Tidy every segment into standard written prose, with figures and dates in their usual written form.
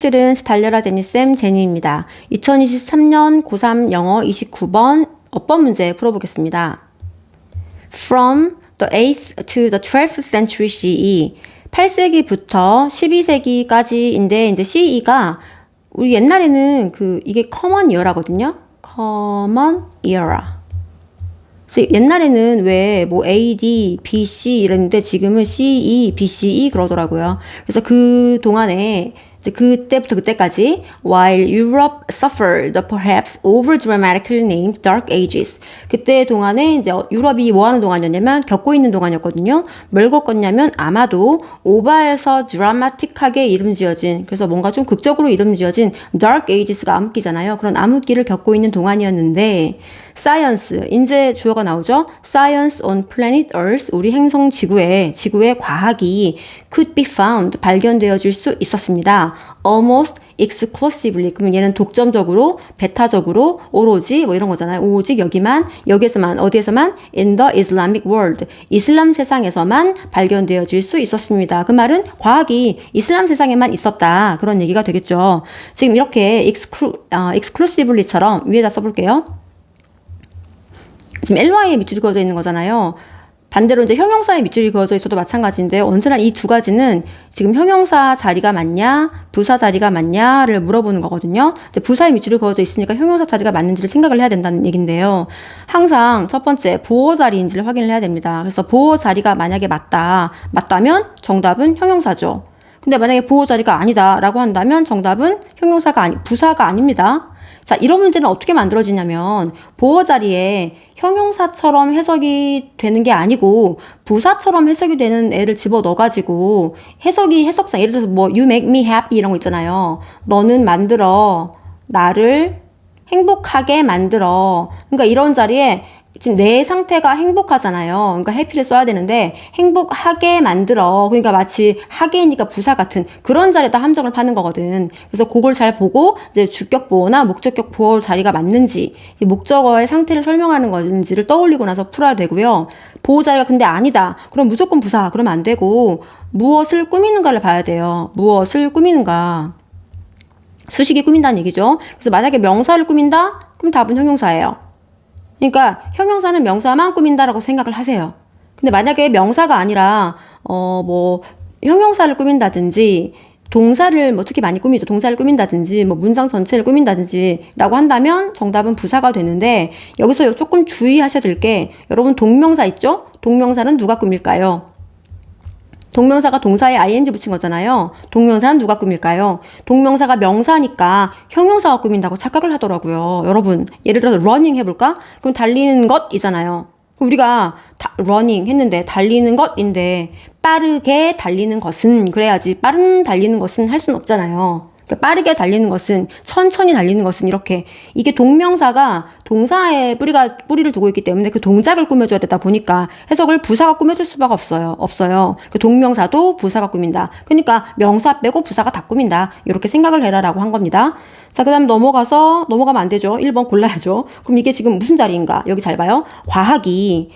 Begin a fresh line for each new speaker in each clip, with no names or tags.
스튜던트 달려라 제니쌤 제니입니다. 2023년 고3 영어 29번 어법 문제 풀어보겠습니다. From the 8th to the 12th century CE 8세기부터 12세기까지인데 이제 CE가 우리 옛날에는 이게 common era거든요. common era. 그래서 옛날에는 왜 뭐 AD, BC 이랬는데 지금은 CE, BCE 그러더라고요. 그래서 그 동안에 이제 그때부터 그때까지 while Europe suffered the perhaps over dramatically named Dark Ages. 그때 동안에 이제 유럽이 뭐 하는 동안이었냐면 겪고 있는 동안이었거든요. 뭘 겪었냐면 아마도 오바해서 드라마틱하게 이름 지어진 그래서 뭔가 좀 극적으로 이름 지어진 Dark Ages가 암흑기잖아요. 그런 암흑기를 겪고 있는 동안이었는데 Science, 이제 주어가 나오죠. Science on planet Earth, 우리 행성 지구의 과학이 could be found, 발견되어질 수 있었습니다. Almost exclusively, 그러면 얘는 독점적으로, 배타적으로, 오로지 뭐 이런 거잖아요. 오직 여기서만, 어디에서만? In the Islamic world, 이슬람 세상에서만 발견되어질 수 있었습니다. 그 말은 과학이 이슬람 세상에만 있었다. 그런 얘기가 되겠죠. 지금 이렇게 exclusively처럼 위에다 써볼게요. 지금 ly에 밑줄이 그어져 있는 거잖아요. 반대로 이제 형용사에 밑줄이 그어져 있어도 마찬가지인데 언제나 이 두 가지는 지금 형용사 자리가 맞냐, 부사 자리가 맞냐를 물어보는 거거든요. 이제 부사에 밑줄이 그어져 있으니까 형용사 자리가 맞는지를 생각을 해야 된다는 얘긴데요. 항상 첫 번째 보어 자리인지를 확인을 해야 됩니다. 그래서 보어 자리가 만약에 맞다면 정답은 형용사죠. 근데 만약에 보어 자리가 아니다라고 한다면 정답은 부사가 아닙니다. 자, 이런 문제는 어떻게 만들어지냐면 보어 자리에 형용사처럼 해석이 되는 게 아니고 부사처럼 해석이 되는 애를 집어 넣어가지고 해석상 예를 들어서 뭐 you make me happy 이런 거 있잖아요. 너는 나를 행복하게 만들어. 그러니까 이런 자리에 지금 내 상태가 행복하잖아요. 그러니까 happy를 써야 되는데 행복하게 만들어. 그러니까 마치 하게니까 부사 같은 그런 자리에다 함정을 파는 거거든. 그래서 그걸 잘 보고 이제 주격 보어나 목적격 보어 자리가 맞는지 목적어의 상태를 설명하는 건지를 떠올리고 나서 풀어야 되고요. 보호 자리가 근데 아니다. 그럼 무조건 부사. 그러면 안 되고 무엇을 꾸미는가를 봐야 돼요. 무엇을 꾸미는가. 수식이 꾸민다는 얘기죠. 그래서 만약에 명사를 꾸민다? 그럼 답은 형용사예요. 그러니까 형용사는 명사만 꾸민다라고 생각을 하세요. 근데 만약에 명사가 아니라 뭐 형용사를 꾸민다든지 동사를 뭐 특히 많이 꾸미죠. 동사를 꾸민다든지 뭐 문장 전체를 꾸민다든지라고 한다면 정답은 부사가 되는데 여기서 조금 주의하셔야 될 게 여러분 동명사 있죠? 동명사는 누가 꾸밀까요? 동명사가 동사에 ing 붙인 거잖아요. 동명사는 누가 꾸밀까요? 동명사가 명사니까 형용사가 꾸민다고 착각을 하더라고요. 여러분, 예를 들어서 running 해볼까? 그럼 달리는 것이잖아요. 우리가 running 했는데 달리는 것인데 빠르게 달리는 것은 그래야지 빠른 달리는 것은 할 수는 없잖아요. 빠르게 달리는 것은 천천히 달리는 것은 이렇게 이게 동명사가 동사에 뿌리를 두고 있기 때문에 그 동작을 꾸며줘야 되다 보니까 해석을 부사가 꾸며줄 수밖에 없어요. 그 동명사도 부사가 꾸민다. 그러니까 명사 빼고 부사가 다 꾸민다. 이렇게 생각을 해라라고 한 겁니다. 자, 그 다음 넘어가면 안 되죠. 1번 골라야죠. 그럼 이게 지금 무슨 자리인가? 여기 잘 봐요. 과학이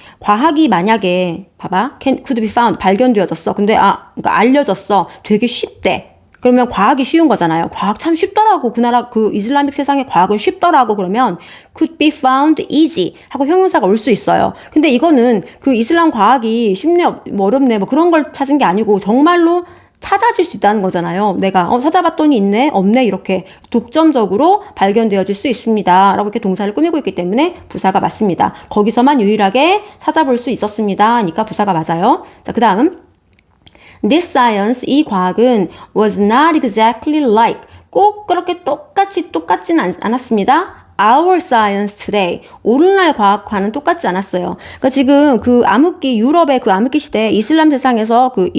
만약에 봐봐. could be found 발견되어졌어. 근데 그러니까 알려졌어. 되게 쉽대. 그러면 과학이 쉬운 거잖아요. 과학 참 쉽더라고. 그 이슬람식 세상의 과학은 쉽더라고. 그러면 could be found easy 하고 형용사가 올 수 있어요. 근데 이거는 그 이슬람 과학이 쉽네, 뭐 어렵네, 뭐 그런 걸 찾은 게 아니고 정말로 찾아질 수 있다는 거잖아요. 내가 찾아봤더니 있네, 없네 이렇게 독점적으로 발견되어질 수 있습니다. 라고 이렇게 동사를 꾸미고 있기 때문에 부사가 맞습니다. 거기서만 유일하게 찾아볼 수 있었습니다. 하니까 부사가 맞아요. 자, 그 다음 This science, 이 과학은 was not exactly like, 꼭 그렇게 똑같지는 않았습니다. Our science today, 오늘날 과학과는 똑같지 않았어요. 그러니까 지금 그 암흑기, 유럽의 그 암흑기 시대, 이슬람 세상에서 그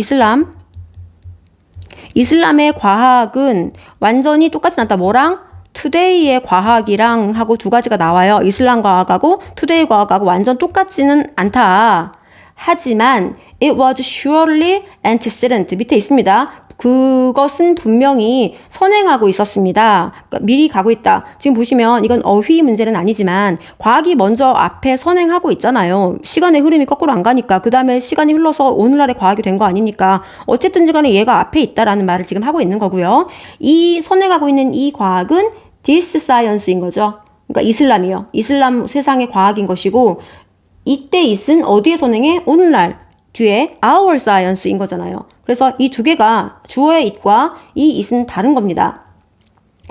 이슬람의 과학은 완전히 똑같지 않다. 뭐랑? today의 과학이랑 하고 두 가지가 나와요. 이슬람 과학하고 today 과학하고 완전 똑같지는 않다. 하지만 it was surely antecedent 밑에 있습니다. 그것은 분명히 선행하고 있었습니다. 그러니까 미리 가고 있다. 지금 보시면 이건 어휘 문제는 아니지만 과학이 먼저 앞에 선행하고 있잖아요. 시간의 흐름이 거꾸로 안 가니까 그 다음에 시간이 흘러서 오늘날의 과학이 된 거 아닙니까? 어쨌든 간에 얘가 앞에 있다라는 말을 지금 하고 있는 거고요. 이 선행하고 있는 이 과학은 this science인 거죠. 그러니까 이슬람이요. 이슬람 세상의 과학인 것이고 이때 it은 어디에 선행해? 오늘날 뒤에 our science인 거잖아요. 그래서 이 두 개가 주어의 it과 이 it은 다른 겁니다.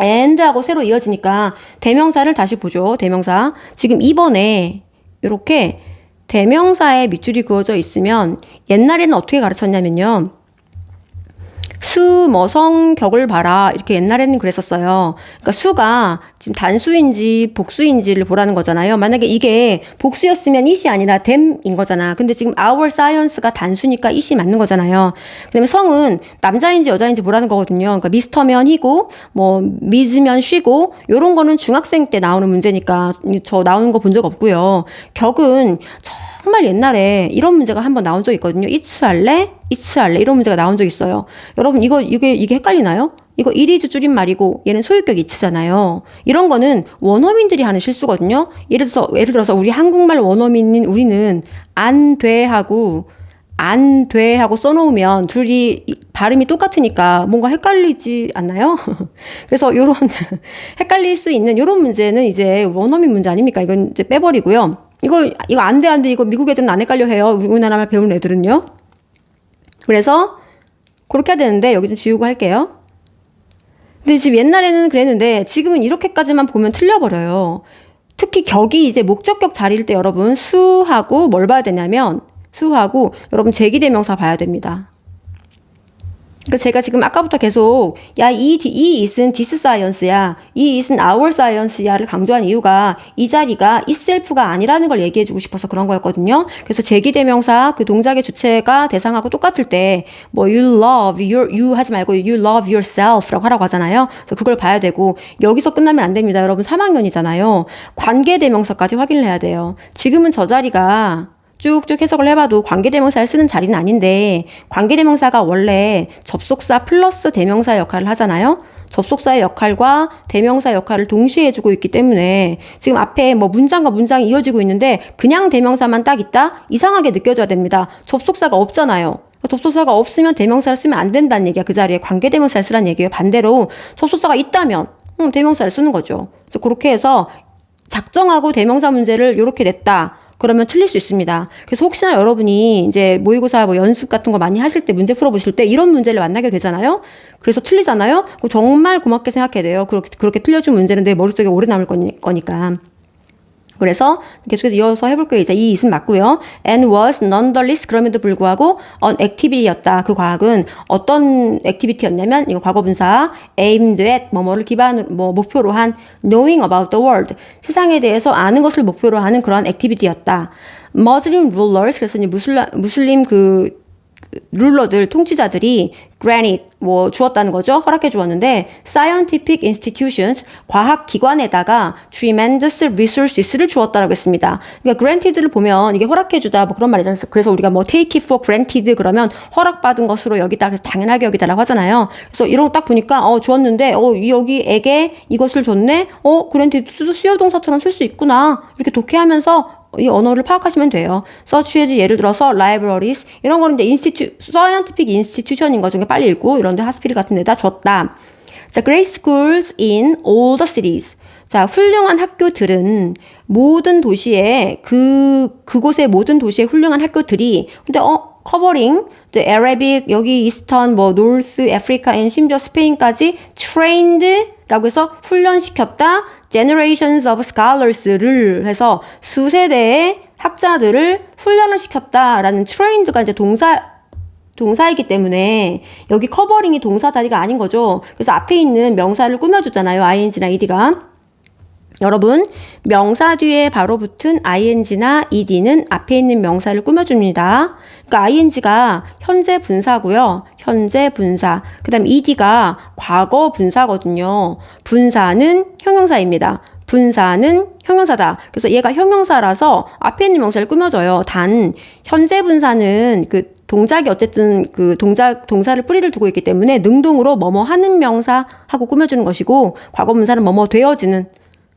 and하고 새로 이어지니까 대명사를 다시 보죠. 대명사. 지금 2번에 이렇게 대명사에 밑줄이 그어져 있으면 옛날에는 어떻게 가르쳤냐면요. 수, 성, 격을 봐라. 이렇게 옛날에는 그랬었어요. 그러니까 수가 지금 단수인지 복수인지를 보라는 거잖아요. 만약에 이게 복수였으면 it이 아니라 them인 거잖아. 근데 지금 our science가 단수니까 it이 맞는 거잖아요. 그다음에 성은 남자인지 여자인지 보라는 거거든요. 그러니까 미스터면 he고, 미즈면 she고, 요런 거는 중학생 때 나오는 문제니까 저 나오는 거 본 적 없고요. 격은 정말 옛날에 이런 문제가 한번 나온 적 있거든요. it's 할래? 이런 문제가 나온 적 있어요. 여러분 이게 헷갈리나요? 이거 이리즈 줄임말이고 얘는 소유격 이츠잖아요. 이런 거는 원어민들이 하는 실수거든요. 예를 들어서 우리 한국말 원어민인 우리는 안 돼 하고 써놓으면 둘이 발음이 똑같으니까 뭔가 헷갈리지 않나요? 그래서 요런 헷갈릴 수 있는 요런 문제는 이제 원어민 문제 아닙니까? 이건 이제 빼버리고요. 이거 안 돼. 이거 미국 애들은 안 헷갈려 해요. 우리나라 말 배우는 애들은요. 그래서 그렇게 해야 되는데 여기 좀 지우고 할게요. 근데 지금 옛날에는 그랬는데 지금은 이렇게까지만 보면 틀려버려요. 특히 격이 이제 목적격 자리일 때 여러분 수하고 뭘 봐야 되냐면 수하고 여러분 제기대명사 봐야 됩니다. 그러니까 제가 지금 아까부터 계속 이 it은 this science야, 이 it은 our science야를 강조한 이유가 이 자리가 itself가 아니라는 걸 얘기해주고 싶어서 그런 거였거든요. 그래서 제기대명사 그 동작의 주체가 대상하고 똑같을 때 you 하지 말고 you love yourself라고 하라고 하잖아요. 그래서 그걸 봐야 되고 여기서 끝나면 안 됩니다. 여러분 3학년이잖아요. 관계대명사까지 확인을 해야 돼요. 지금은 저 자리가 쭉쭉 해석을 해봐도 관계대명사를 쓰는 자리는 아닌데 관계대명사가 원래 접속사 플러스 대명사 역할을 하잖아요. 접속사의 역할과 대명사 역할을 동시에 해주고 있기 때문에 지금 앞에 문장과 문장이 이어지고 있는데 그냥 대명사만 딱 있다? 이상하게 느껴져야 됩니다. 접속사가 없잖아요. 접속사가 없으면 대명사를 쓰면 안 된다는 얘기야. 그 자리에 관계대명사를 쓰라는 얘기예요. 반대로 접속사가 있다면 대명사를 쓰는 거죠. 그래서 그렇게 해서 작정하고 대명사 문제를 이렇게 냈다. 그러면 틀릴 수 있습니다. 그래서 혹시나 여러분이 이제 모의고사 연습 같은 거 많이 하실 때 문제 풀어보실 때 이런 문제를 만나게 되잖아요. 그래서 틀리잖아요. 그럼 정말 고맙게 생각해야 돼요. 그렇게 틀려준 문제는 내 머릿속에 오래 남을 거니까. 그래서 계속해서 이어서 해볼게요. 이제 이 it은 맞고요. and was nonetheless 그럼에도 불구하고 an activity였다. 그 과학은 어떤 activity였냐면 이거 과거분사 aimed at 뭐뭐를 기반으로 목표로 한 knowing about the world 세상에 대해서 아는 것을 목표로 하는 그런 activity였다. Muslim rulers 그래서 이제 무슬림 그 룰러들, 통치자들이 granted, 주었다는 거죠. 허락해 주었는데 scientific institutions, 과학기관에다가 tremendous resources를 주었다라고 했습니다. 그러니까 granted를 보면 이게 허락해 주다 그런 말이잖아요. 그래서 우리가 take it for granted 그러면 허락받은 것으로 여기다 그래서 당연하게 여기다라고 하잖아요. 그래서 이런 거 딱 보니까 주었는데 여기에게 이것을 줬네. granted도 수요동사처럼 쓸 수 있구나. 이렇게 독해하면서 이 언어를 파악하시면 돼요. such as 예를 들어서 libraries 이런 거는 이제 scientific institution인 거죠. 빨리 읽고 이런데 하스피리 같은 데다 줬다. 자, great schools in all the cities. 자, 훌륭한 학교들은 모든 도시에 그곳의 모든 도시의 훌륭한 학교들이 근데 covering the Arabic 여기 이스턴 North Africa and 심지어 스페인까지 trained라고 해서 훈련시켰다. generations of scholars를 해서 수세대의 학자들을 훈련을 시켰다라는 trained가 이제 동사이기 때문에 여기 커버링이 동사 자리가 아닌 거죠. 그래서 앞에 있는 명사를 꾸며주잖아요. ing나 ed가. 여러분 명사 뒤에 바로 붙은 ing나 ed는 앞에 있는 명사를 꾸며줍니다. 그러니까 ing가 현재 분사고요. 현재 분사. 그 다음 ed가 과거 분사거든요. 분사는 형용사입니다. 분사는 형용사다. 그래서 얘가 형용사라서 앞에 있는 명사를 꾸며줘요. 단 현재 분사는 동작이 어쨌든 그 동사를 뿌리를 두고 있기 때문에 능동으로 뭐뭐 하는 명사하고 꾸며주는 것이고 과거분사는 뭐뭐 되어지는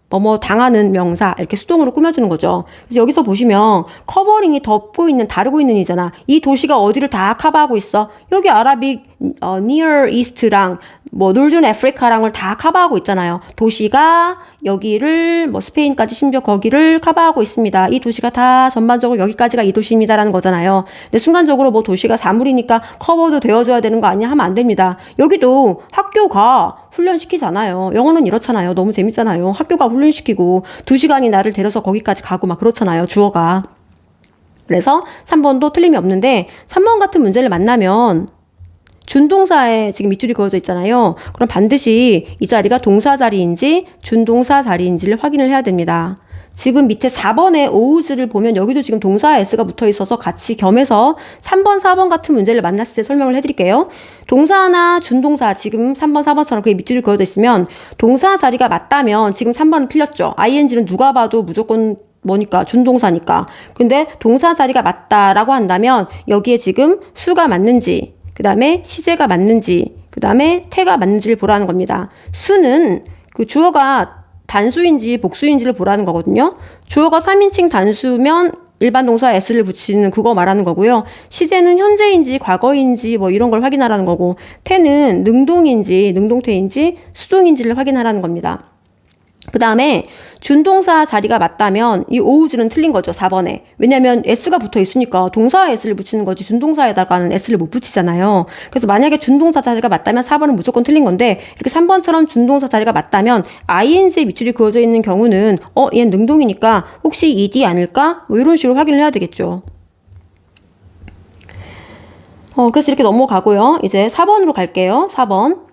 뭐뭐 당하는 명사 이렇게 수동으로 꾸며주는 거죠. 그래서 여기서 보시면 커버링이 덮고 있는 다루고 있는 이잖아. 이 도시가 어디를 다 커버하고 있어. 여기 아라빅 Near East랑 뭐 Northern Africa랑을 다 커버하고 있잖아요. 도시가 여기를 뭐 스페인까지 심지어 거기를 커버하고 있습니다. 이 도시가 다 전반적으로 여기까지가 이 도시입니다라는 거잖아요. 근데 순간적으로 뭐 도시가 사물이니까 커버도 되어줘야 되는 거 아니야 하면 안 됩니다. 여기도 학교가 훈련시키잖아요. 영어는 이렇잖아요. 너무 재밌잖아요. 학교가 훈련시키고 2시간이 나를 데려서 거기까지 가고 막 그렇잖아요. 주어가. 그래서 3번도 틀림이 없는데 3번 같은 문제를 만나면 준동사에 지금 밑줄이 그어져 있잖아요. 그럼 반드시 이 자리가 동사 자리인지 준동사 자리인지를 확인을 해야 됩니다. 지금 밑에 4번의 오우즈를 보면 여기도 지금 동사 s가 붙어 있어서 같이 겸해서 3번, 4번 같은 문제를 만났을 때 설명을 해드릴게요. 동사나 준동사 지금 3번, 4번처럼 그게 밑줄이 그어져 있으면 동사 자리가 맞다면 지금 3번은 틀렸죠. ing는 누가 봐도 무조건 뭐니까 준동사니까. 근데 동사 자리가 맞다라고 한다면 여기에 지금 수가 맞는지 그 다음에 시제가 맞는지 그 다음에 태가 맞는지를 보라는 겁니다. 수는 그 주어가 단수인지 복수인지를 보라는 거거든요. 주어가 3인칭 단수면 일반 동사 s를 붙이는 그거 말하는 거고요. 시제는 현재인지 과거인지 뭐 이런 걸 확인하라는 거고 태는 능동인지 능동태인지 수동인지를 확인하라는 겁니다. 그 다음에 준동사 자리가 맞다면 이 오우즈는 틀린 거죠. 4번에. 왜냐면 s가 붙어 있으니까 동사에 s를 붙이는 거지 준동사에다가는 s를 못 붙이잖아요. 그래서 만약에 준동사 자리가 맞다면 4번은 무조건 틀린 건데 이렇게 3번처럼 준동사 자리가 맞다면 ing에 밑줄이 그어져 있는 경우는 얘는 능동이니까 혹시 ed 아닐까? 뭐 이런 식으로 확인을 해야 되겠죠. 그래서 이렇게 넘어가고요. 이제 4번으로 갈게요. 4번.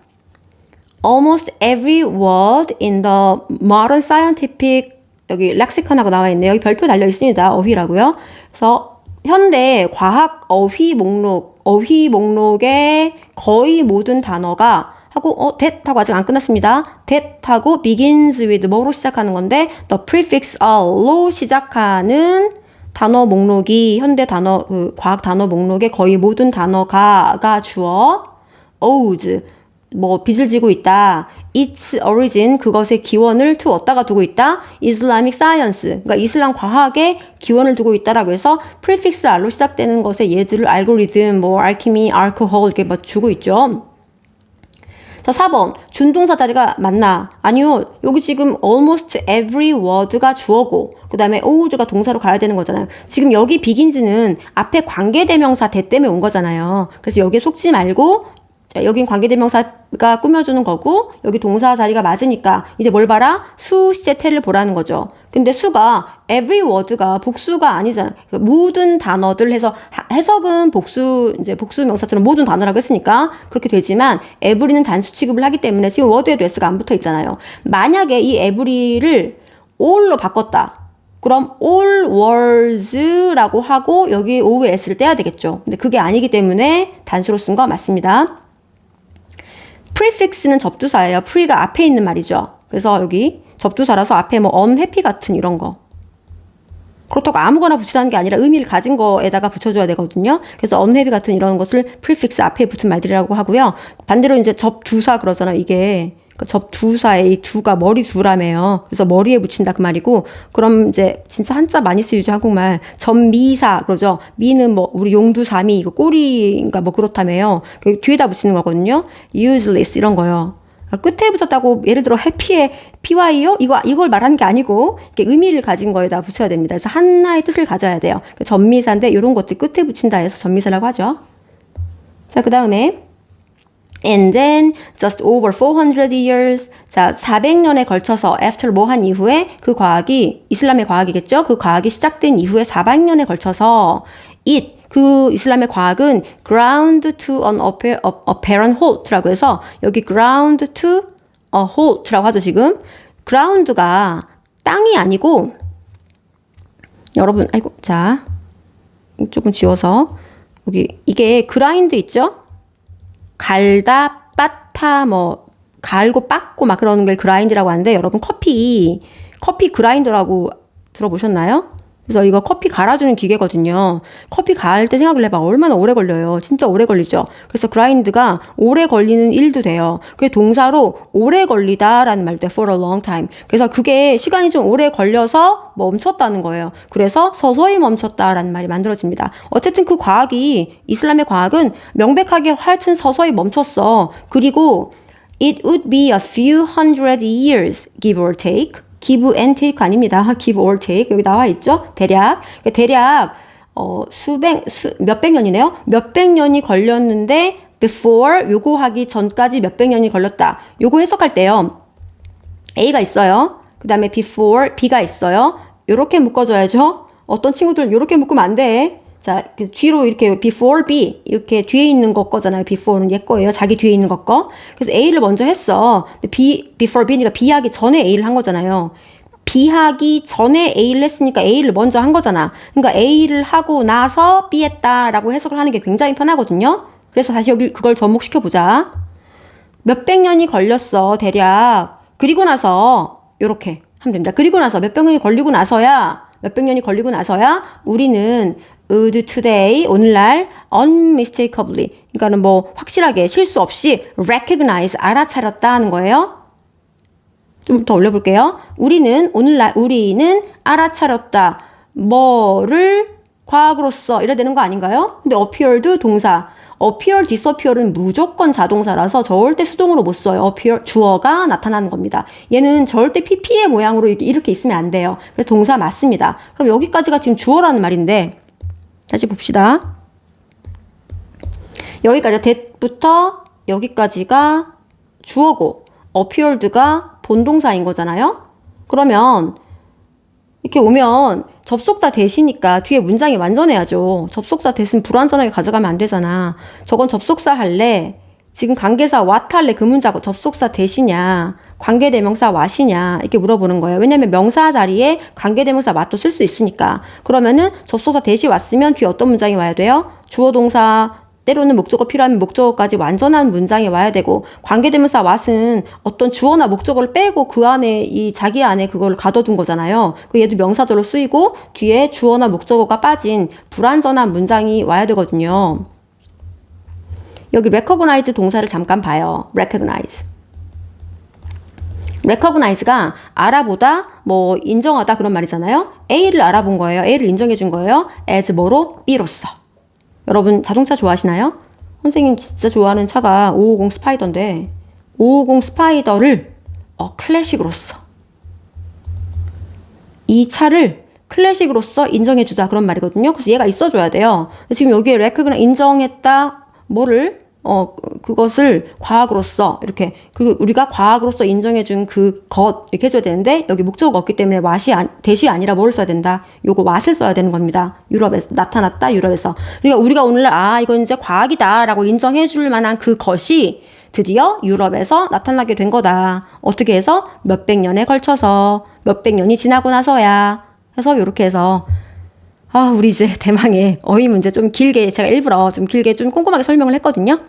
Almost every word in the modern scientific 여기 렉시컨하고 나와 있네요. 여기 별표 달려 있습니다. 어휘라고요. 그래서 현대 과학 어휘 목록의 거의 모든 단어가 하고 that 하고 아직 안 끝났습니다. that 하고 begins with 뭐로 시작하는 건데 the prefix all로 시작하는 단어 목록이 현대 단어 그 과학 단어 목록의 거의 모든 단어가가 주어 owes 뭐 빚을 지고 있다. Its origin 그것의 기원을 to 어디다가 두고 있다. Islamic science 그러니까 이슬람 과학에 기원을 두고 있다라고 해서 prefix r로 시작되는 것의 예들을 알고리즘, 뭐 alchemy, alcohol 이렇게 뭐 주고 있죠. 자, 4번 준동사 자리가 맞나? 아니요. 여기 지금 almost every word가 주어고 그 다음에 ows가 동사로 가야 되는 거잖아요. 지금 여기 begins는 앞에 관계대명사 that 때문에 온 거잖아요. 그래서 여기에 속지 말고 자, 여긴 관계대명사가 꾸며주는 거고 여기 동사 자리가 맞으니까 이제 뭘 봐라? 수, 시제, 태를 보라는 거죠. 근데 수가 every word가 복수가 아니잖아. 모든 단어들 해서 해석은 이제 복수 명사처럼 모든 단어라고 했으니까 그렇게 되지만 every는 단수 취급을 하기 때문에 지금 word에도 s가 안 붙어 있잖아요. 만약에 이 every를 all로 바꿨다. 그럼 all words라고 하고 여기 o에 s를 떼야 되겠죠. 근데 그게 아니기 때문에 단수로 쓴 거 맞습니다. prefix는 접두사예요. pre가 앞에 있는 말이죠. 그래서 여기 접두사라서 앞에 뭐 unhappy 같은 이런 거. 그렇다고 아무거나 붙이라는 게 아니라 의미를 가진 거에다가 붙여줘야 되거든요. 그래서 unhappy 같은 이런 것을 prefix 앞에 붙은 말들이라고 하고요. 반대로 이제 접두사 그러잖아요. 이게 접두사의 이 두가 머리 두라며요. 그래서 머리에 붙인다 그 말이고 그럼 이제 진짜 한자 많이 쓰이죠. 한국말. 전미사 그러죠. 미는 뭐 우리 용두사미 이거 꼬리인가 뭐 그렇다며요. 뒤에다 붙이는 거거든요. useless 이런 거요. 끝에 붙였다고 예를 들어 해피의 py요? 이걸 말하는 게 아니고 이렇게 의미를 가진 거에다 붙여야 됩니다. 그래서 하나의 뜻을 가져야 돼요. 전미사인데 이런 것들 끝에 붙인다 해서 전미사라고 하죠. 자, 그 다음에 And then just over 400 years. 자, 400년에 걸쳐서 after 뭐 한 이후에 그 과학이 이슬람의 과학이겠죠? 그 과학이 시작된 이후에 400년에 걸쳐서 그 이슬람의 과학은 ground to an apparent halt라고 해서 여기 ground to a halt라고 하죠, 지금. ground가 땅이 아니고 여러분, 자, 조금 지워서 여기 이게 grind 있죠? 갈다, 빻다, 뭐 갈고 빻고 막 그러는 걸 그라인드라고 하는데 여러분 커피 그라인더라고 들어보셨나요? 그러니까 커피 그라인더가 땅이 아니고 땅이 아니고 그라운드가 땅이 아니고 그라운드가 그래서 이거 커피 갈아주는 기계거든요. 커피 가을 때 생각을 해봐. 얼마나 오래 걸려요. 진짜 오래 걸리죠. 그래서 grind가 오래 걸리는 일도 돼요. 그게 동사로 오래 걸리다라는 말도 돼. for a long time. 그래서 그게 시간이 좀 오래 걸려서 멈췄다는 거예요. 그래서 서서히 멈췄다라는 말이 만들어집니다. 어쨌든 그 과학이, 이슬람의 과학은 명백하게 하여튼 서서히 멈췄어. 그리고 it would be a few hundred years, give or take. give and take 아닙니다. give or take. 여기 나와 있죠? 대략 몇백 년이네요. 몇백 년이 걸렸는데 before 요거 하기 전까지 몇백 년이 걸렸다. 요거 해석할 때요. A가 있어요. 그 다음에 before B가 있어요. 요렇게 묶어줘야죠. 어떤 친구들 요렇게 묶으면 안 돼. 자, 그 뒤로 이렇게 before B 이렇게 뒤에 있는 거 거잖아요. before는 얘 거예요. 자기 뒤에 있는 거 거. 그래서 A를 먼저 했어. before B니까 B 하기 전에 A를 한 거잖아요. B 하기 전에 A를 했으니까 A를 먼저 한 거잖아. 그러니까 A를 하고 나서 B 했다라고 해석을 하는 게 굉장히 편하거든요. 그래서 다시 여기 그걸 접목시켜 보자. 몇백 년이 걸렸어. 대략. 그리고 나서 요렇게 하면 됩니다. 그리고 나서 몇백 년이 걸리고 나서야 우리는 would today 오늘날 unmistakably 그러니까는 뭐 확실하게 실수 없이 recognize 알아차렸다 하는 거예요. 좀 더 올려볼게요. 우리는 알아차렸다. 뭐를 과학으로서 이래야 되는 거 아닌가요? 근데 appeared 동사. appear, disappear은 무조건 자동사라서 절대 수동으로 못 써요. appear, 주어가 나타나는 겁니다. 얘는 절대 pp의 모양으로 이렇게 있으면 안 돼요. 그래서 동사 맞습니다. 그럼 여기까지가 지금 주어라는 말인데 다시 봅시다. 여기까지 that부터 여기까지가 주어고 appeared가 본동사인 거잖아요. 그러면 이렇게 오면 접속사 대시니까 뒤에 문장이 완전해야죠. 접속사 대신 불완전하게 가져가면 안 되잖아. 저건 접속사 할래? 지금 관계사 what 할래? 그 문자고 접속사 대시냐? 관계대명사 what이냐? 이렇게 물어보는 거예요. 왜냐면 명사 자리에 관계대명사 what도 쓸 수 있으니까. 그러면은 접속사 대시 왔으면 뒤에 어떤 문장이 와야 돼요? 주어 동사 때로는 목적어 필요하면 목적어까지 완전한 문장이 와야 되고 관계대명사 what은 어떤 주어나 목적어를 빼고 그 안에 자기 안에 그걸 가둬둔 거잖아요. 그 얘도 명사절로 쓰이고 뒤에 주어나 목적어가 빠진 불완전한 문장이 와야 되거든요. 여기 recognize 동사를 잠깐 봐요. recognize가 알아보다, 뭐 인정하다 그런 말이잖아요. A를 알아본 거예요. A를 인정해 준 거예요. as 뭐로? B로서. 여러분 자동차 좋아하시나요? 선생님 진짜 좋아하는 차가 550 스파이더인데 550 스파이더를 클래식으로서 이 차를 클래식으로서 인정해주다 그런 말이거든요. 그래서 얘가 있어줘야 돼요. 지금 여기에 recognize 인정했다 뭐를 그것을 과학으로서 이렇게 우리가 과학으로서 인정해준 그것 이렇게 해줘야 되는데 여기 목적어가 없기 때문에 대시 아니라 뭐를 써야 된다? 요거 what을 써야 되는 겁니다. 유럽에서 나타났다. 유럽에서. 그러니까 우리가 오늘날 이건 이제 과학이다라고 인정해줄 만한 그것이 드디어 유럽에서 나타나게 된 거다. 어떻게 해서? 몇백 년에 걸쳐서 몇백 년이 지나고 나서야 해서 요렇게 해서 우리 이제 대망의 어휘 문제 좀 길게 제가 일부러 좀 길게 좀 꼼꼼하게 설명을 했거든요.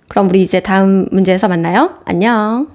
그럼 우리 이제 다음 문제에서 만나요. 안녕.